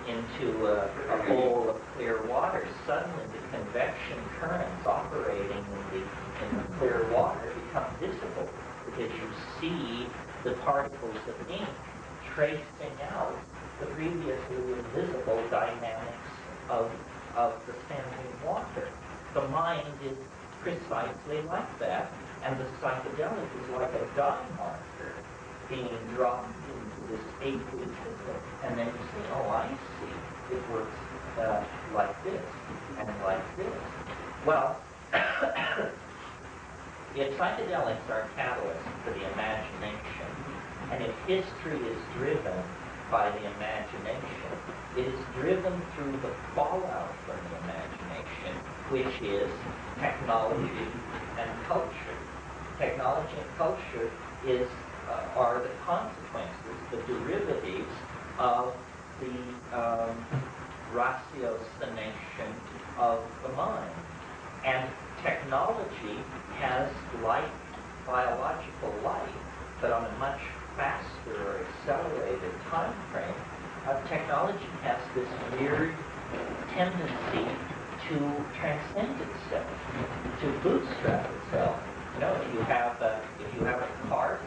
into a bowl of clear water, suddenly the convection currents operating in the clear water become visible because you see the particles of ink tracing out the previously invisible dynamics of the standing water. The mind is precisely like that, and the psychedelic is like a dye marker being dropped into this aqueous system. And then you say, oh, I see. It works like this and like this. Well, if psychedelics are catalysts for the imagination, and if history is driven by the imagination, it is driven through the fallout from the imagination, which is technology and culture. Technology and culture are the consequences, the derivatives of the ratiocination of the mind. And technology has life, biological life, but on a much faster or accelerated time frame. Technology has this weird tendency to transcend itself, to bootstrap itself. You know, if you have a cart,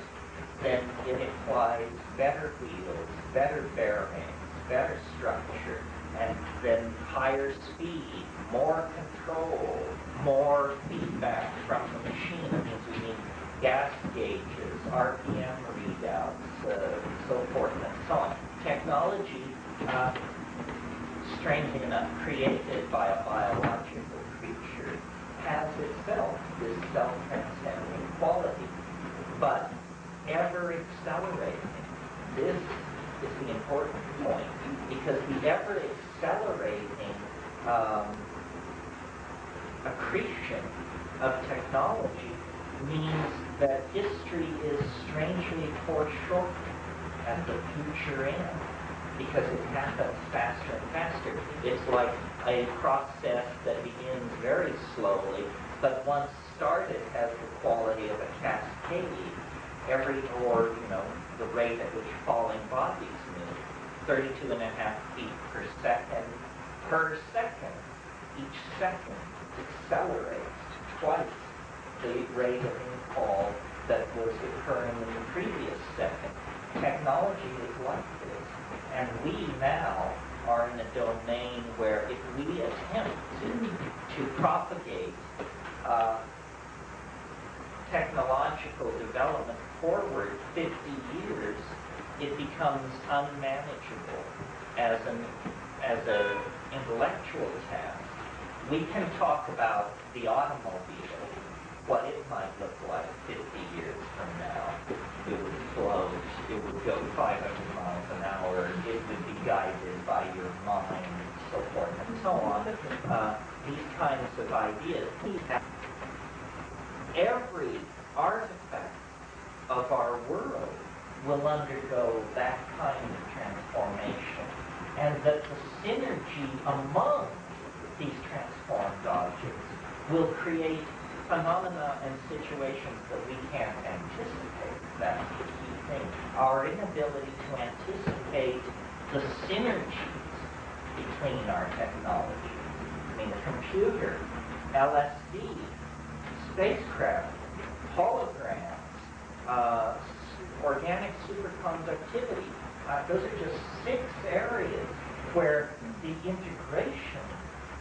then it implies better wheels, better bearings, better structure, and then higher speed, more control, more feedback from the machine. It means we need gas gauges, RPM readouts, so forth and so on. Technology, strangely enough, created by a biological creature, has itself this self-transcending quality, but ever accelerating. This is the important point, because the ever accelerating accretion of technology means that history is strangely foreshortened at the future end, because it happens faster and faster. It's like a process that begins very slowly, but once started has the quality of a cascade. The rate at which falling bodies move, 32.5 feet per second. Each second accelerates to twice the rate of fall that was occurring in the previous second. Technology is like this, and we now are in a domain where if we attempt to propagate technological development forward 50 years, it becomes unmanageable as an intellectual task. We can talk about the automobile, what it might look like 50 years from now. It would float, it would go 500 miles an hour, it would be guided by your mind, so forth and so on. These kinds of ideas. Every artifact of our world will undergo that kind of transformation, and that the synergy among these transformed objects will create phenomena and situations that we can't anticipate. That's the key thing. Our inability to anticipate the synergies between our technologies. I mean, the computer, LSD, spacecraft, holograms, organic superconductivity. Those are just 6 areas where the integration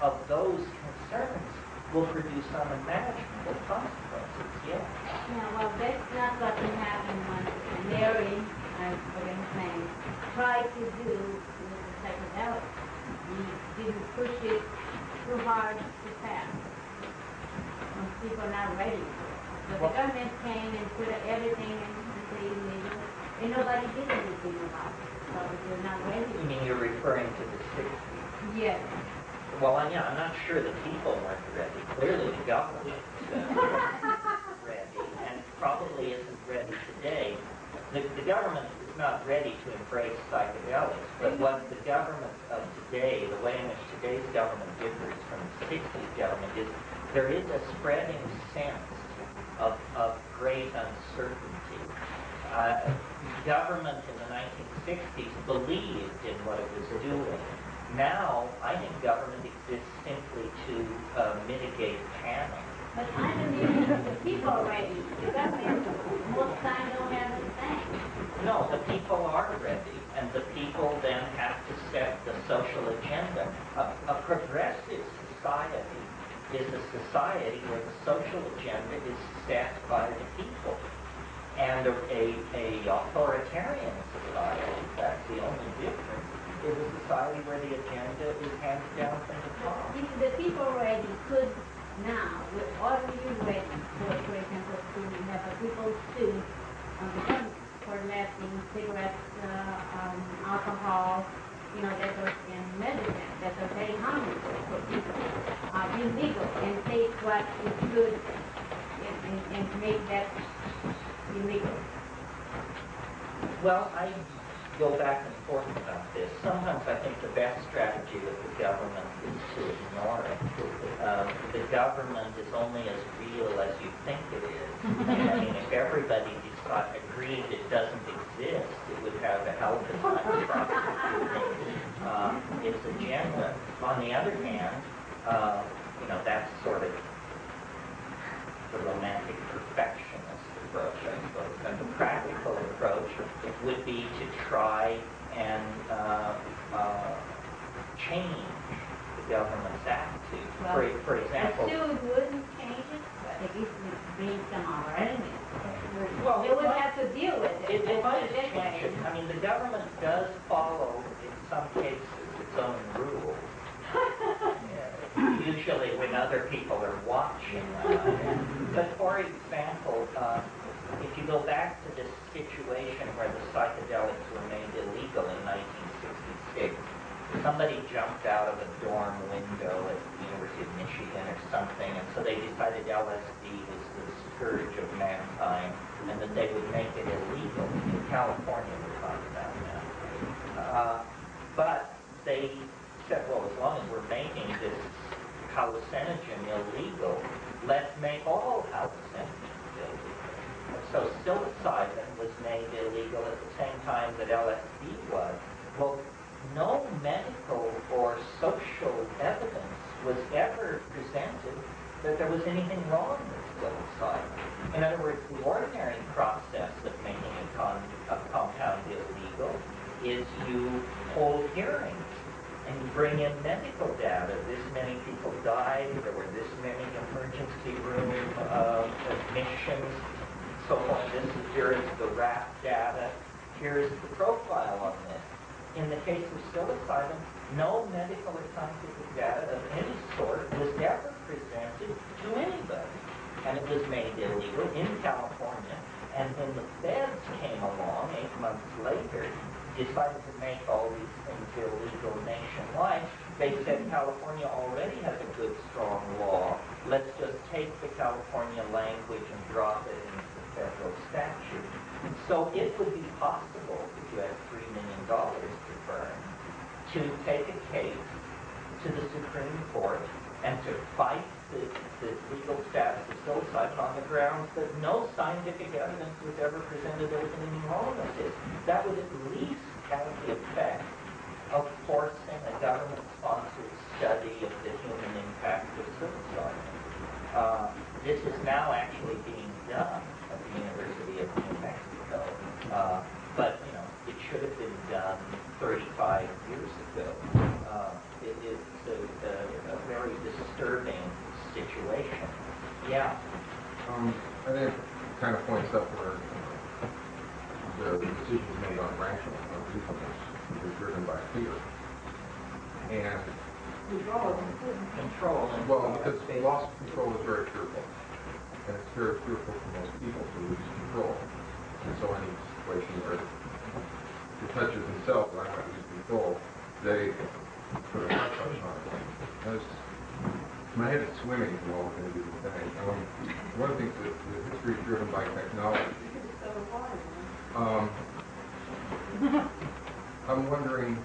of those concerns will produce unimaginable consequences. Yeah. Yeah, well, that's not what can happen when Larry, I forget his name, tried to do with the psychedelic. He didn't push it too hard, too fast. Most people are not ready for it. But the government came and put everything into the illegal, and nobody did anything about it. So they're not ready. You mean you're referring to the 60s? Yes. Well, yeah, I'm not sure the people weren't ready. Clearly the government ready, and probably isn't ready today. The government is not ready to embrace psychedelics, but what the government of today, the way in which today's government differs from the 60s government is there is a spreading sense of great uncertainty. Government in the 1960s believed in what it was doing. Now, I think government exists simply to mitigate panic. But I believe the people are ready. The government most time don't understand. No, the people are ready, and the people then have to set the social agenda. A progressive society is a society where the social agenda is set by the people. And a authoritarian society, that's the only difference, is a society where the agenda is handed down from the top. If the people already could now, with all you ready for example, to have a people sue on the government for letting cigarettes, alcohol, that are in medicine, that are very harmful for people, illegal, and take what is good and make that illegal. Well, I go back and forth about this. Sometimes I think the best strategy of the government is to ignore it. The government is only as real as you think it is. I mean, if everybody agreed it doesn't exist, it would have a hell of a time prosecuting its agenda. On the other hand, that's sort of the romantic perfectionist approach, I suppose. And the practical approach would be to try and change the government's attitude. Well, for example, a suit wouldn't change it, but it is being some awareness. Well, they would have to deal with it. It might change it. I mean, the government does follow, in some cases, its own rules. Usually when other people are watching. But for example, if you go back to this situation where the psychedelics were made illegal in 1966, somebody jumped out of a dorm window at the University of Michigan or something, and so they decided LSD was the scourge of mankind, and that they would make it illegal. In California, we're talking about now. But they said, well, as long as we're making this hallucinogen illegal, let's make all hallucinogens illegal. And so psilocybin was made illegal at the same time that LSD was. Well, no medical or social evidence was ever presented that there was anything wrong with psilocybin. In other words, the ordinary process of making a compound illegal is you hold hearings and you bring in medical data. This many people died, there were this many emergency room admissions, so on. Here is the RAP data, here is the profile on this. In the case of psilocybin, no medical or scientific data of any sort was ever presented to anybody. And it was made illegal in California. And when the feds came along 8 months later, decided to make all these things illegal nationwide, they said California already has a good, strong law. Let's just take the California language and drop it into the federal statute. So it would be possible, if you had $3 million to burn, to take a case to the Supreme Court and to fight the legal status of psilocybin on the grounds that no scientific evidence was ever presented there was anything wrong with it. That would at least have the effect of forcing a government-sponsored study of the human impact of psilocybin. This is now actually being done at the University of New Mexico, but it should have been done 35 years ago. It is a very disturbing situation. Yeah. I think it kind of points up where the decisions made on reasonableness is driven by fear. And Control. well, because loss of control is very fearful. And it's very fearful for most people to lose control. And so any situation where it touches themselves, I might lose control, they put a hush on it. My head is swimming from all the things that you're saying. One of the things that the history is driven by technology. I'm wondering